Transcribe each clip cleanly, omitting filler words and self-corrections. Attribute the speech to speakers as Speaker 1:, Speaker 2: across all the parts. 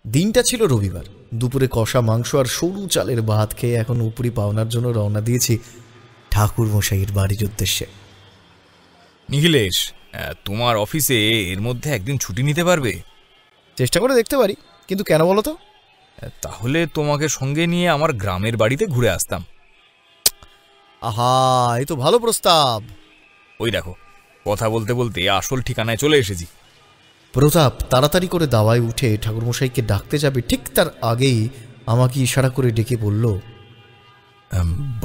Speaker 1: দিনটা ছিল রবিবার। দুপুরে কষা মাংস আর সরু চালের ভাত খেয়ে এখন উপরি পাওনার জন্য রওনা দিয়েছি ঠাকুর মশাইয়ের বাড়ির উদ্দেশ্যে।
Speaker 2: নিখিলেশ, তোমার অফিসে এর মধ্যে একদিন ছুটি নিতে পারবে?
Speaker 1: চেষ্টা করে দেখতে পারি, কিন্তু কেন বলো তো?
Speaker 2: তাহলে তোমাকে সঙ্গে নিয়ে আমার গ্রামের বাড়িতে ঘুরে আসতাম।
Speaker 1: আহা, এই তো ভালো প্রস্তাব।
Speaker 2: ওই দেখো, কথা বলতে বলতে আসল ঠিকানায় চলে এসেছি।
Speaker 1: প্রতাপ তাড়াতাড়ি করে দাওয়ায় উঠে ঠাকুরমশাইকে ডাকতে যাবে, ঠিক তার আগেই আমাকে ইশারা করে ডেকে বলল,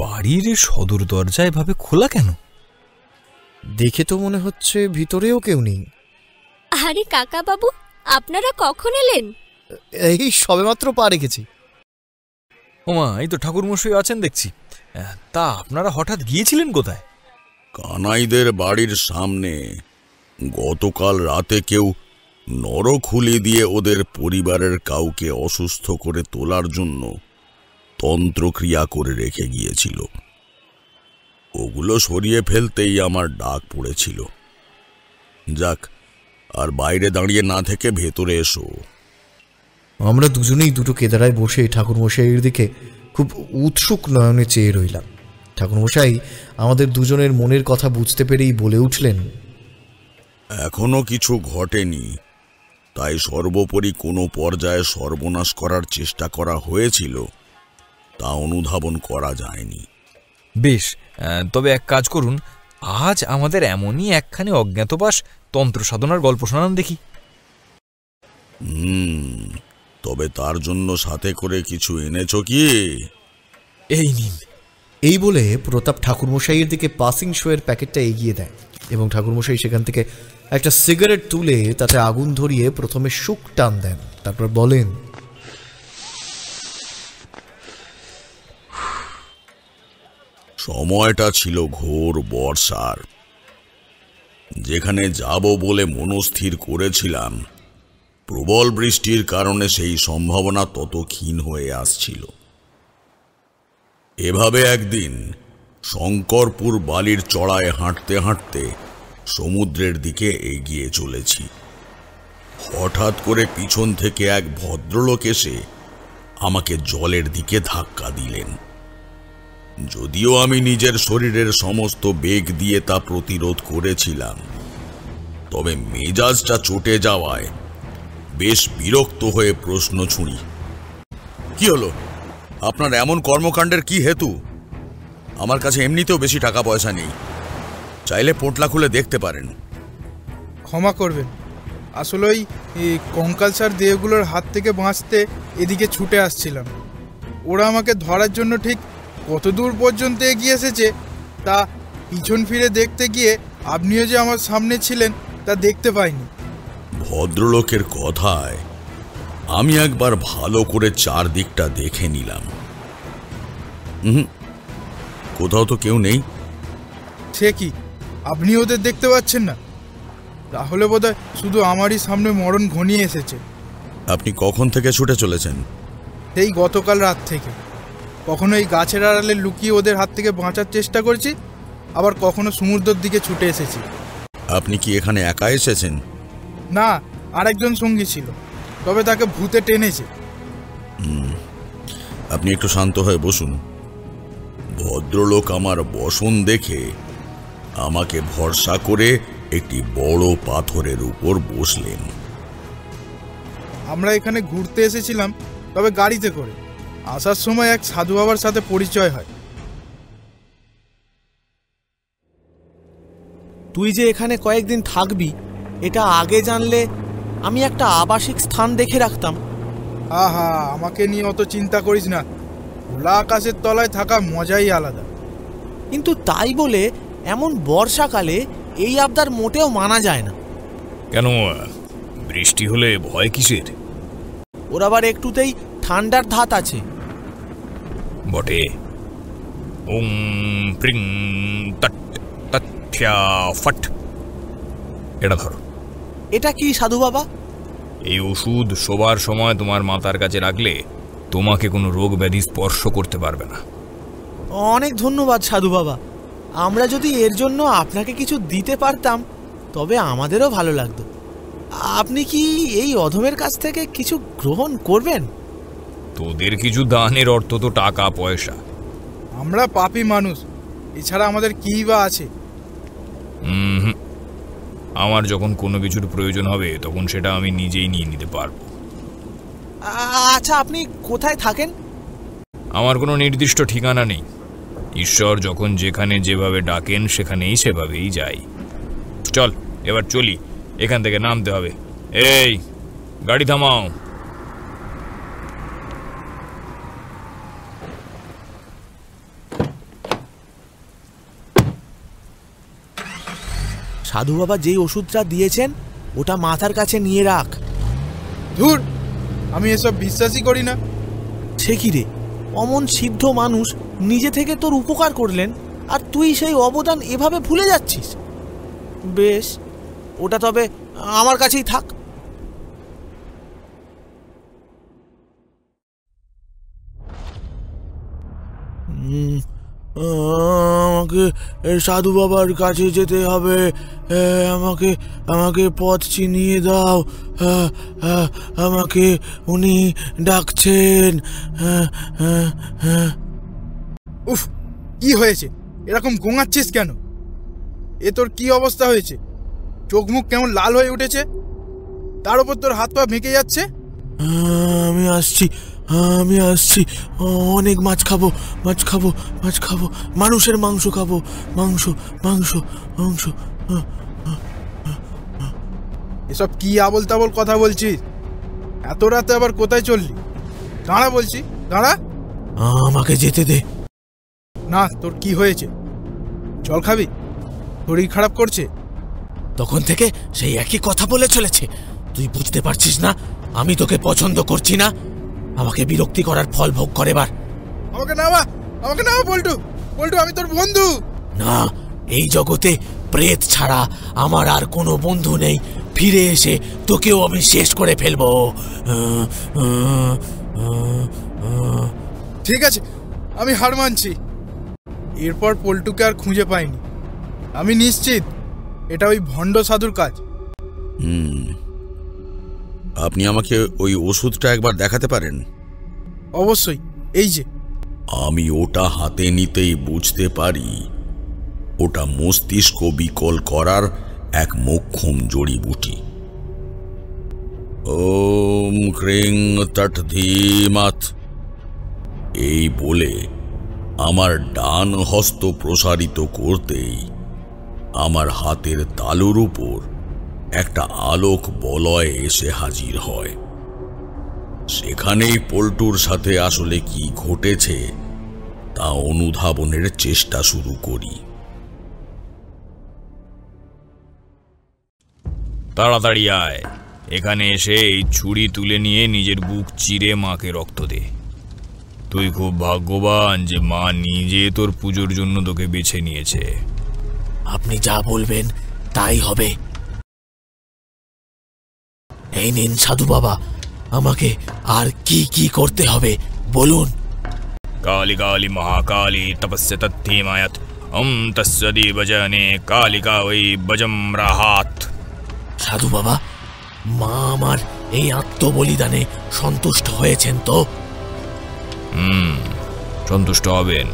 Speaker 2: বাড়ির সদর দরজা এভাবে খোলা কেন?
Speaker 1: দেখে তো মনে হচ্ছে ভিতরেও কেউ নেই।
Speaker 3: আরে কাকা বাবু, আপনারা কখন এলেন?
Speaker 1: এই সবেমাত্র পা রেখেছি।
Speaker 2: ওমা, এই তো ঠাকুরমশাই আছেন দেখছি। তা আপনারা হঠাৎ গিয়েছিলেন কোথায়?
Speaker 4: কানাইদের বাড়ির সামনে গতকাল রাতে কেউ নরখুলি দিয়ে ওদের পরিবারের কাউকে অসুস্থ করে তোলার জন্য তন্ত্রক্রিয়া করে রেখে গিয়েছিল। ওগুলো সরিয়ে ফেলতেই আমার ডাক পড়েছিল। যাক, আর বাইরে দাঁড়িয়ে না থেকে ভেতরে এসো।
Speaker 1: আমরা দুজনেই দুটো কেদারায় বসে ঠাকুরমশাইয়ের দিকে খুব উৎসুক নয়নে চেয়ে রইলাম। ঠাকুরমশাই আমাদের দুজনের মনের কথা বুঝতে পেরেই বলে উঠলেন,
Speaker 4: এখনো কিছু ঘটেনি, তাই সর্বোপরি কোনো পর্যায়ে সর্বনাশ করার চেষ্টা করা হয়েছিল, তা অনুধাবন করা যায়নি।
Speaker 2: বেশ, তবে এক কাজ করুন, আজ আমাদের এমনই একখানি অজ্ঞাতবাস তন্ত্র সাধনার গল্প শোনান দেখি।
Speaker 4: তবে তার জন্য সাথে করে কিছু এনেছ কি?
Speaker 2: এই নিন।
Speaker 1: এই বলে প্রতাপ ঠাকুরমশাইয়ের দিকে পাসিং শোয়ের প্যাকেটটা এগিয়ে দেয় এবং ঠাকুরমশাই সেখান থেকে একটা সিগারেট তুলে তাতে আগুন ধরিয়ে প্রথমে শুক টান দেন, তারপর বলেন,
Speaker 4: সময়টা ছিল ঘোর বর্ষার। যেখানে যাব বলে মনস্থির করেছিলাম, প্রবল বৃষ্টির কারণে সেই সম্ভাবনা তত ক্ষীণ হয়ে আসছিল। এভাবে একদিন শঙ্করপুর বালির চড়ায় হাঁটতে হাঁটতে সমুদ্রের দিকে এগিয়ে চলেছি। হঠাৎ করে পিছন থেকে এক ভদ্রলোক এসে আমাকে জলের দিকে ধাক্কা দিলেন। যদিও আমি নিজের শরীরের সমস্ত বেগ দিয়ে তা প্রতিরোধ করেছিলাম, তবে মেজাজটা চটে যাওয়ায় বেশ বিরক্ত হয়ে প্রশ্ন ছুঁড়ি, কি হলো? আপনার এমন কর্মকাণ্ডের কি হেতু? আমার কাছে এমনিতেও বেশি টাকা পয়সা নেই, চাইলে পোটলা খুলে দেখতে পারেন।
Speaker 5: ক্ষমা করবেন, আসলে ওই কঙ্কালসার দেহগুলোর হাত থেকে বাঁচতে এদিকে ছুটে আসছিলাম। ওরা আমাকে ধরার জন্য ঠিক কত দূর পর্যন্ত এগিয়ে এসেছে তা পিছন ফিরে দেখতে গিয়ে আপনিও যে আমার সামনে ছিলেন তা দেখতে পাইনি।
Speaker 4: ভদ্রলোকের কথায় আমি একবার ভালো করে চারদিকটা দেখে নিলাম। কোথাও তো কেউ নেই।
Speaker 5: সে কি, আপনি ওদের দেখতে পাচ্ছেন না? তাহলে বোধহয় শুধু আমারই সামনে মরণ ঘনিয়ে এসেছে।
Speaker 4: আপনি কখন থেকে ছুটে চলেছেন?
Speaker 5: সেই গতকাল রাত থেকে। কখনো এই গাছের আড়ালে লুকিয়ে ওদের হাত থেকে বাঁচার চেষ্টা করছি, আবার কখনো সমুদ্রের দিকে ছুটে এসেছি।
Speaker 4: আপনি কি এখানে একা এসেছেন?
Speaker 5: না, আরেকজন সঙ্গী ছিল, তবে তাকে ভূতে টেনেছে।
Speaker 4: আপনি একটু শান্ত হয়ে বসুন। ভদ্রলোক আমার বসন দেখে আমাকে ভরসা করে একটি বড় পাথরের উপর বসলেন।
Speaker 5: আমরা এখানে ঘুরতে এসেছিলাম, তবে গাড়িতে করে। আসার সময় এক সাধু বাবার সাথে পরিচয় হয়।
Speaker 6: তুই যে এখানে কয়েকদিন থাকবি এটা আগে জানলে আমি একটা আবাসিক স্থান দেখে রাখতাম।
Speaker 5: আহা, আমাকে নিয়ে অত চিন্তা করিস না, খোলা আকাশের তলায় থাকা মজাই আলাদা।
Speaker 6: কিন্তু তাই বলে এমন বর্ষাকালে এই আবদার মোটেও মানা যায় না।
Speaker 2: কেন, বৃষ্টি হলে ভয় কিসের?
Speaker 6: ওর আবার একটুতেই ঠান্ডার ধাত আছে
Speaker 2: বটে। ওম প্রিং তট তথ্যা ফট। এটা ধরো।
Speaker 6: এটা কি সাধু বাবা?
Speaker 2: এই ওষুধ শোবার সময় তোমার মাথার কাছে রাখলে তোমাকে কোনো রোগ ব্যাধি স্পর্শ করতে পারবে না।
Speaker 6: অনেক ধন্যবাদ সাধু বাবা। আমরা যদি এর জন্য আপনাকে কিছু দিতে পারতাম তবে আমাদেরও ভালো লাগতো। আপনি কি এই অধমের কাছ থেকে কিছু গ্রহণ করবেন?
Speaker 2: তোদের কিছু দানের অর্থ তো টাকা পয়সা।
Speaker 5: আমরা পাপী মানুষ, এছাড়া আমাদের কী বা আছে?
Speaker 2: আমার যখন কোনো কিছুর প্রয়োজন হবে তখন সেটা আমি নিজেই নিয়ে নিতে পারবো।
Speaker 6: আচ্ছা, আপনি কোথায় থাকেন?
Speaker 2: আমার কোনো নির্দিষ্ট ঠিকানা নেই। ঈশ্বর যখন যেখানে যেভাবে ডাকেন সেখানেই সেভাবেই যাই। চল এবার চলি, এখান থেকে নামতে হবে। এই গাড়ি থামাও।
Speaker 6: সাধু বাবা যেই ওষুধটা দিয়েছেন ওটা মাথার কাছে নিয়ে রাখ।
Speaker 5: ধুর, আমি এসব বিশ্বাসই করি না।
Speaker 6: সে কি রে, অমন সিদ্ধ মানুষ নিজে থেকে তোর উপকার করলেন আর তুই সেই অবদান এভাবে ভুলে যাচ্ছিস? বেশ, ওটা তবে আমার কাছেই থাক। আমাকে সাধু বাবার কাছে যেতে হবে। আমাকে আমাকে পথ চিনিয়ে দাও। আমাকে উনি ডাকছেন।
Speaker 5: উফ, কি হয়েছে? এরকম গোঙাচ্ছিস কেন? এ তোর কি অবস্থা হয়েছে? চোখ মুখ কেমন লাল হয়ে উঠেছে, তার উপর তোর হাত পা ভেঙে যাচ্ছে।
Speaker 6: আমি আসছি, আমি আসছি। অনেক মাছ খাবো, মাছ খাবো, মাছ খাবো, মানুষের মাংস খাবো, মাংস মাংস মাংস।
Speaker 5: এসব কি আবল তাবল কথা বলছিস? এত রাতে আবার কোথায় চললি? দাঁড়া বলছি, দাঁড়া।
Speaker 6: আমাকে যেতে দে।
Speaker 5: না, তোর কি হয়েছে? জল খাবি? শরীর খারাপ করছে?
Speaker 6: তখন থেকে সেই একই কথা বলে চলেছে। তুই বুঝতে পারছিস না আমি তোকে পছন্দ করছি না? আমাকে বিরক্তি করার ফল ভোগ করে এবার।
Speaker 5: আমাকে নামা, আমাকে নামা পল্টু, পল্টু আমি তোর বন্ধু।
Speaker 6: না, এই জগতে প্রেত ছাড়া আমার আর কোনো বন্ধু নেই। ফিরে এসে তোকেও আমি শেষ করে ফেলবো।
Speaker 5: ঠিক আছে, আমি হার মানছি। এরপর পল্টুকে আর খুঁজে পাইনি। আমি নিশ্চিত এটা ওই ভণ্ড সাধুর কাজ।
Speaker 4: আপনি আমাকে ওই ওষুধটা একবার দেখাতে পারেন?
Speaker 5: অবশ্যই, এই যে।
Speaker 4: আমি ওটা হাতে নিতেই বুঝতে পারি ওটা মস্তিষ্ক বিকল করার এক মোক্ষম জড়িবুটি। ওম ক্রিং তট ধীমাত, এই বলে আমার ডান হস্ত প্রসারিত করতেই আমার হাতের তালুর উপর একটা আলোক বলয় এসে হাজির হয়। সেখানেই পল্টুর সাথে আসলে কি ঘটেছে তা অনুধাবনের চেষ্টা শুরু করি।
Speaker 2: তাড়াতাড়ি আয়, এখানে এসে এই ছুরি তুলে নিয়ে নিজের বুক চিরে মাকে রক্ত দে। তুই খুব ভাগ্যবান যে মা নিজে তোর পুজোর জন্য তোকে বেছে নিয়েছে।
Speaker 6: আপনি যা বলবেন তাই হবে। এই নিন সাধু বাবা, আমাকে আর কি কি করতে হবে বলুন।
Speaker 2: কালী কালী মহাকালী তপস্য তত্থিমায়াত তস্য দেবজনে কালিকা ওই বজম রাহাত।
Speaker 6: সাধু বাবা, মা আমার এই আত্মবলিদানে সন্তুষ্ট হয়েছেন তো?
Speaker 2: সন্তুষ্ট হবেন।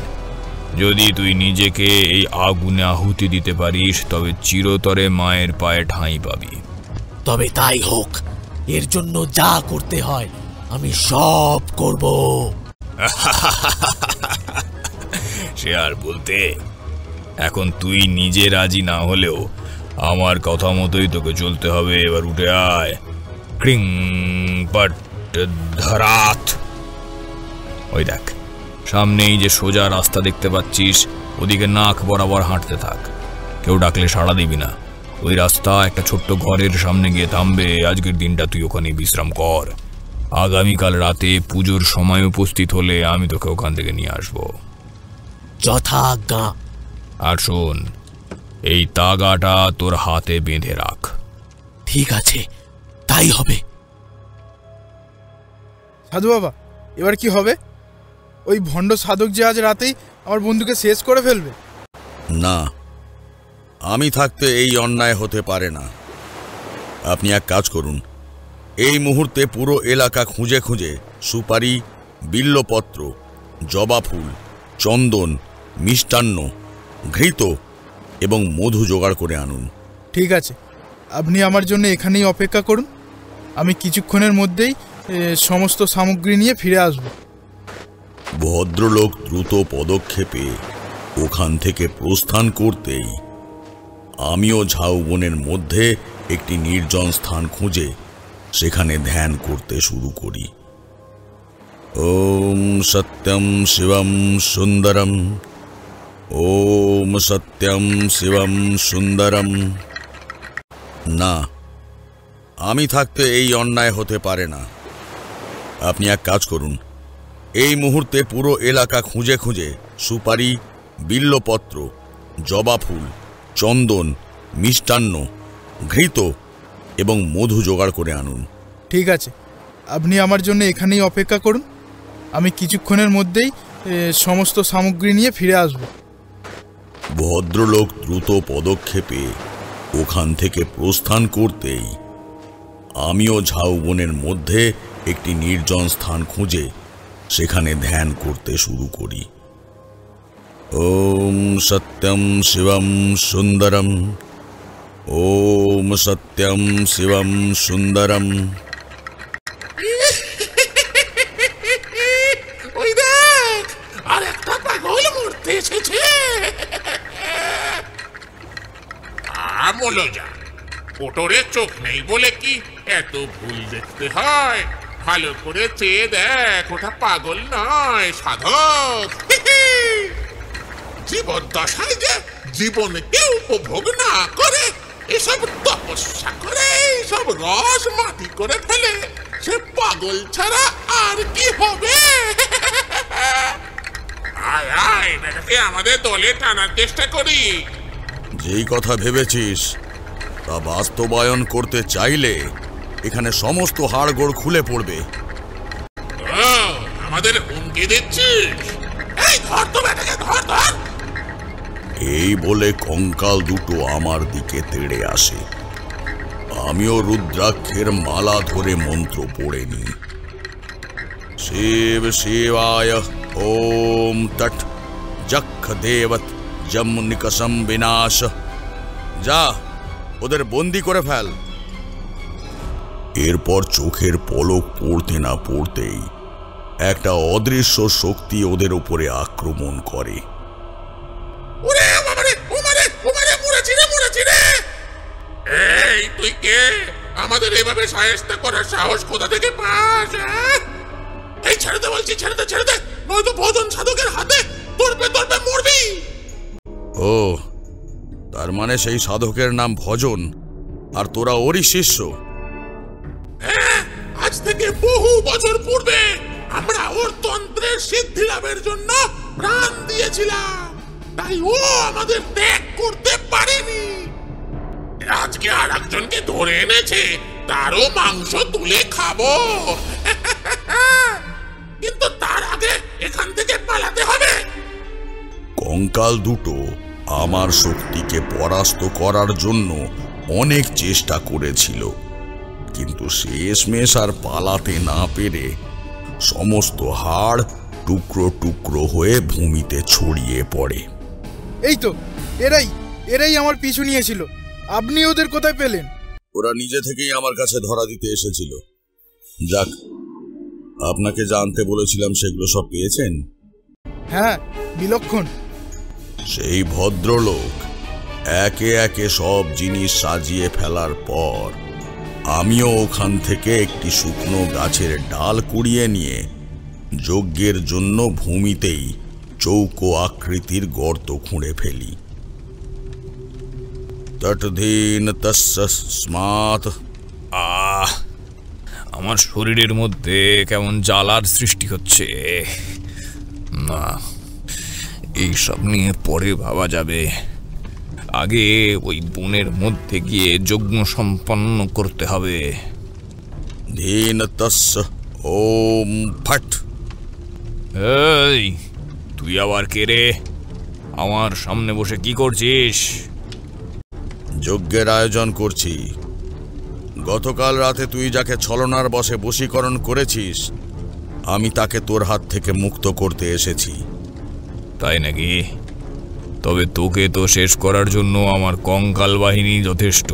Speaker 2: যদি তুই নিজেকে এই আগুনে আহুতি দিতে পারিস তবে চিরতরে মায়ের পায়ে ঠাঁই পাবি।
Speaker 6: তবে তাই হোক, এর জন্য যা করতে হয় আমি সব করব।
Speaker 2: সে আর বলতে, এখন তুই নিজে রাজি না হলেও আমার কথা মতোই তোকে চলতে হবে। এবার উঠে আয়। ক্রিং পট ধরাত। ওই দেখ, সামনেই যে সোজা রাস্তা দেখতে পাচ্ছিস, ওদিকে নাক বরাবর হাঁটতে থাক। কেউ ডাকলে সাড়া দিবি না। ওই রাস্তা একটা ছোট্ট ঘরের সামনে গিয়ে থামবে। আজকের দিনটা তুই ওখানে বিশ্রাম কর। আগামীকাল রাতে পুজোর সময় উপস্থিত হলে আমি তোকে ওখান থেকে নিয়ে আসবো।
Speaker 6: যথাজ্ঞা।
Speaker 2: আর শোন, এই তাগাটা তোর হাতে বেঁধে রাখ।
Speaker 6: ঠিক আছে, তাই হবে।
Speaker 5: সাধু বাবা, এবার কি হবে? ওই ভণ্ড সাধক যে আজ রাতেই আমার বন্ধুকে শেষ করে ফেলবে?
Speaker 4: না, আমি থাকতে এই অন্যায় হতে পারে না। আপনি এক কাজ করুন, এই মুহূর্তে পুরো এলাকা খুঁজে খুঁজে সুপারি, বিল্বপত্র, জবা ফুল, চন্দন, মিষ্টান্ন, ঘৃত এবং মধু জোগাড় করে আনুন।
Speaker 5: ঠিক আছে, আপনি আমার জন্য এখানেই অপেক্ষা করুন। আমি কিছুক্ষণের মধ্যেই সমস্ত সামগ্রী নিয়ে ফিরে আসব।
Speaker 4: ভদ্রলোক দ্রুত পদক্ষেপে ওখান থেকে প্রস্থান করতেই আমিও ঝাউবনের মধ্যে একটি নির্জন স্থান খুঁজে সেখানে ধ্যান করতে শুরু করি। ওম সত্যম শিবম সুন্দরম, ওম সত্যম শিবম সুন্দরম। না, আমি থাকতে এই অন্যায় হতে পারে না। আপনি এক কাজ করুন, এই মুহূর্তে পুরো এলাকা খুঁজে খুঁজে সুপারি, বিল্বপত্র, জবা ফুল, চন্দন, মিষ্টান্ন, ঘৃত এবং মধু জোগাড় করে আনুন।
Speaker 5: ঠিক আছে, আপনি আমার জন্য এখানেই অপেক্ষা করুন। আমি কিছুক্ষণের মধ্যেই সমস্ত সামগ্রী নিয়ে ফিরে আসব।
Speaker 4: ভদ্রলোক দ্রুত পদক্ষেপে ওখান থেকে প্রস্থান করতেই আমিও ঝাউবনের মধ্যে একটি নির্জন স্থান খুঁজে সেখানে ধ্যান করতে শুরু করি। ওম সত্যম শিবম সুন্দরম, ওম সত্যম শিবম সুন্দরম।
Speaker 7: ওই দেখ, আর একটা পাগল মরতে এসেছে। মনোজা, কোটরের চোখ নেই বলে কি এত ভুল দেখতে হয়? ভালো করে চেয়ে দেখ, ওটা পাগল নয়, সাধক। জীবদ্দশায় যে জীবনকে উপভোগ না করে এসব তপস্যা করে, এসব রস মাটি করে ফেলে, সে পাগল ছাড়া আর কি হবে? আয় আয়, এটাকে আমাদের দলে টানার চেষ্টা করি।
Speaker 4: যেই কথা ভেবেছিস তা বাস্তবায়ন করতে চাইলে এখানে সমস্ত হাড়গোড় খুলে পড়বে।
Speaker 7: আমাদের হুমকি দিচ্ছিস? এই ধর তো বেটাকে, ধর ধর।
Speaker 4: এই বলে কঙ্কাল দুটো আমার দিকে তেড়ে আসে। আমিও রুদ্রাক্ষের মালা ধরে মন্ত্র পড়ে নি। শিব শিবায় ওম তট যক্ষ দেবত জমনিকসম বিনাশ। যা, ওদের বন্দি করে ফেল। এরপর চোখের পলক পড়তে না পড়তেই একটা অদৃশ্য শক্তি ওদের উপরে আক্রমণ করে।
Speaker 7: এই তুই কে? আমাদের এভাবে শায়েস্তা করার সাহস কোথা থেকে পাস? এই ছেড়ে দে বলছি, ছেড়ে দে, ছেড়ে দে, নয়তো ভজন সাধকের হাতে তোরপে তোরপে মরবি।
Speaker 4: ও, তার মানে সেই সাধকের নাম ভজন, আর তোরা ওরই শিষ্য?
Speaker 7: হ্যাঁ, আজ থেকে বহু বছর পূর্বে আমরা ওর তন্ত্রের সিদ্ধি লাভের জন্য প্রাণ দিয়েছিলাম, তাই ও আমাদের ত্যাগ করতে পারেনি। আজকে আর একজনকে ধরে এনেছে, তারও মাংস তুলে খাবো। কিন্তু তার আগে এখান থেকে পালাতে হবে।
Speaker 4: কঙ্কাল দুটো আমার শক্তিকে পরাস্ত করার জন্য অনেক চেষ্টা করেছিল, কিন্তু শেষমেশ আর পালাতে না পেরে সমস্ত হাড় টুকরো টুকরো হয়ে ভূমিতে ছড়িয়ে পড়ে।
Speaker 5: এই তো, এরাই আমার পিছু নিয়েছিল। আপনি ওদের কোথায় পেলেন?
Speaker 4: ওরা নিজে থেকেই আমার কাছে ধরা দিতে এসেছিল। যাক, আপনাকে জানতে বলেছিলাম সেগুলো সব পেয়েছেন?
Speaker 5: হ্যাঁ, বিলক্ষণ।
Speaker 4: সেই ভদ্রলোক একে একে সব জিনিস সাজিয়ে ফেলার পর আমিও ওখান থেকে একটি শুকনো গাছের ডাল কুড়িয়ে নিয়ে যজ্ঞের জন্য ভূমিতেই চৌকো আকৃতির গর্ত খুঁড়ে ফেলি। তটধীন তস্মাৎ।
Speaker 2: আমার শরীরের মধ্যে কেমন জ্বালার সৃষ্টি হচ্ছে। না, এইসব নিয়ে পরে ভাবা যাবে। আগে ওই বনের মধ্যে গিয়ে যজ্ঞ সম্পন্ন করতে হবে।
Speaker 4: ধীন তস্য ওম ফট।
Speaker 2: এই, তুই আবার কে রে? আমার সামনে বসে কি করছিস?
Speaker 4: যজ্ঞের আয়োজন করছি। গতকাল রাতে তুই যাকে ছলনার বশে বশীকরণ করেছিস, আমি তাকে তোর হাত থেকে মুক্ত করতে এসেছি।
Speaker 2: তাই নাকি? তবে তোকে তো শেষ করার জন্য আমার কঙ্কাল বাহিনী যথেষ্ট।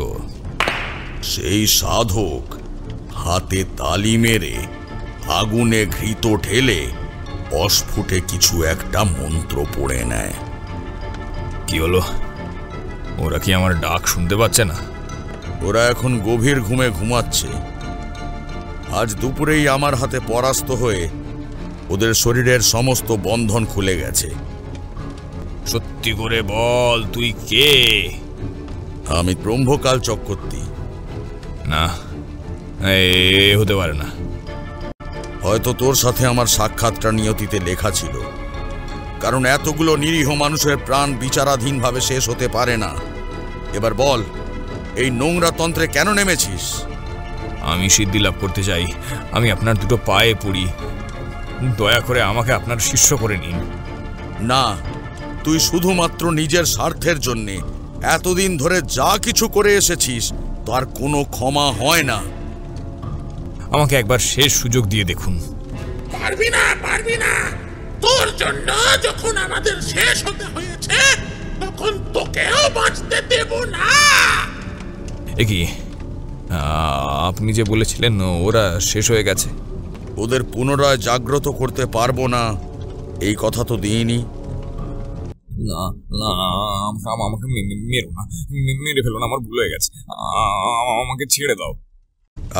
Speaker 4: সেই সাধক হাতে তালি মেরে আগুনে ঘৃত ঢেলে অস্ফুটে কিছু একটা মন্ত্র পড়ে নেয়।
Speaker 2: কি হলো? ওরা কি আমার ডাক শুনতে পাচ্ছে না?
Speaker 4: ওরা এখন গভীর ঘুমে ঘুমাচ্ছে। আজ দুপুরেই আমার হাতে পরাস্ত হয়ে ওদের শরীরের সমস্ত বন্ধন খুলে গেছে।
Speaker 2: সত্যি করে বল, তুই কে?
Speaker 4: আমি ব্রহ্মকাল চক্রবর্তী।
Speaker 2: না, এ হতে পারে না।
Speaker 4: হয়তো তোর সাথে আমার সাক্ষাৎটা নিয়তিতে লেখা ছিল, কারণ এতগুলো নিরীহ মানুষের প্রাণ বিচারাধীনভাবে শেষ হতে পারে না। এবার বল, এই নোংরা তন্ত্রে কেন নেমেছিস?
Speaker 2: আমি সিদ্ধি লাভ করতে চাই। আমি আপনার দুটো পায়ে পড়ি, দয়া করে আমাকে আপনার শিষ্য করে নিন।
Speaker 4: না, তুই শুধুমাত্র নিজের স্বার্থের জন্যে এতদিন ধরে যা কিছু করে এসেছিস তার কোনো ক্ষমা হয় না।
Speaker 2: আমাকে একবার শেষ সুযোগ দিয়ে দেখুন।
Speaker 7: পারবি না, পারবি না। তোর জন্য যখন আমাদের শেষ হতে হয়েছে, তখন তোকেও বাঁচতে দেব না।
Speaker 2: এ কি, আপনি যে বলেছিলেন ওরা শেষ হয়ে গেছে?
Speaker 4: ওদের পুনরায় জাগ্রত করতে পারবো না এই কথা তো দিইনি।
Speaker 2: না না, আমাকে মেরো না, মেরে ফেলো না, আমার ভুল হয়ে গেছে, আমাকে ছেড়ে দাও।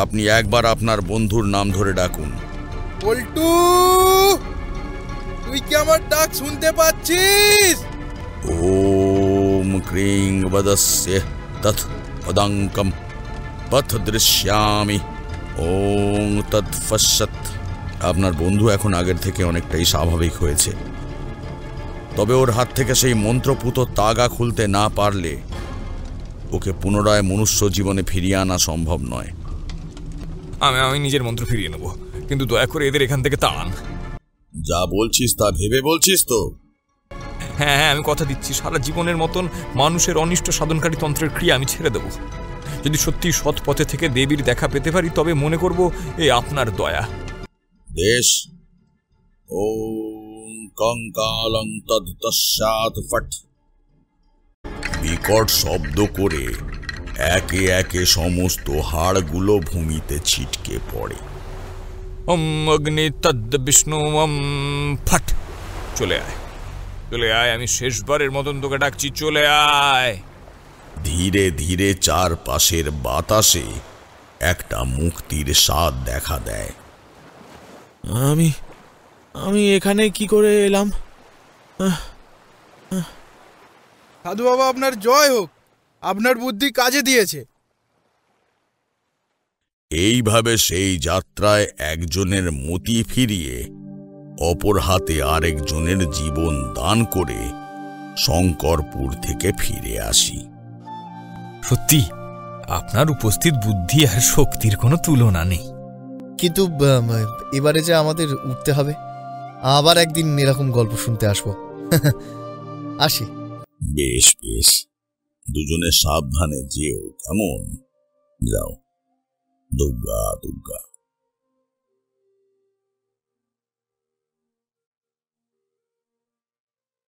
Speaker 4: আপনি একবার আপনার বন্ধুর নাম ধরে ডাকুন।
Speaker 5: পল্টু, তুই কি আমার ডাক শুনতে পাচ্ছিস?
Speaker 4: ওম ক্রিং বদস্য তৎ পদাঙ্কম পথ দৃশ্যামি ওং তৎফসৎ। আপনার বন্ধু এখন আগের থেকে অনেকটাই স্বাভাবিক হয়েছে, তবে ওর হাত থেকে সেই মন্ত্রপুত তাগা খুলতে না পারলে ওকে পুনরায় মনুষ্য জীবনে ফিরিয়ে আনা সম্ভব নয়।
Speaker 2: আমি নিজের মন্ত্র ফিরিয়ে নেব, কিন্তু দয়া করে এদের এখান থেকে তাড়ান।
Speaker 4: যা বলছিস তা ভেবে বলছিস তো?
Speaker 2: হ্যাঁ হ্যাঁ, আমি কথা দিচ্ছি, সারা জীবনের মতন মানুষের অনিষ্ট সাধনকারী তন্ত্রের ক্রিয়া আমি ছেড়ে দেব। যদি সত্যি সৎ পথে থেকে দেবীর দেখা পেতে পারি, তবে মনে করব এ আপনার দয়া।
Speaker 4: বেশ, ওম কঙ্কালং তৎসাৎ ফট। বিকট শব্দ করে একে একে সমস্ত হাড়গুলো ভূমিতে ছিটকে পড়ে।
Speaker 2: অগ্নি তদ্দ বিষ্ণু ফট। চলে আয়, চলে আয়, আমি শেষবারের মতন তোকে ডাকছি, চলে আয়।
Speaker 4: ধীরে ধীরে চারপাশের বাতাসে একটা মুক্তির স্বাদ দেখা দেয়।
Speaker 6: আমি এখানে কি করে এলাম?
Speaker 5: সাধু বাবা, আপনার জয় হোক। আপনার বুদ্ধি কাজে দিয়েছে।
Speaker 4: এইভাবে সেই যাত্রায় একজনের মতি ফিরিয়ে অপর হাতে আরেকজনের জীবন দান করে শঙ্করপুর থেকে ফিরে আসি।
Speaker 2: সত্যি আপনার উপস্থিত বুদ্ধি আর শক্তির কোনো তুলনা নেই।
Speaker 1: কিন্তু এবারে যে আমাদের উঠতে হবে, আবার একদিন এরকম গল্প শুনতে আসবো। আসি।
Speaker 4: বেশ বেশ, দুজনে সাবধানে যেও, কেমন? যাও। দুর্গা দুর্গা।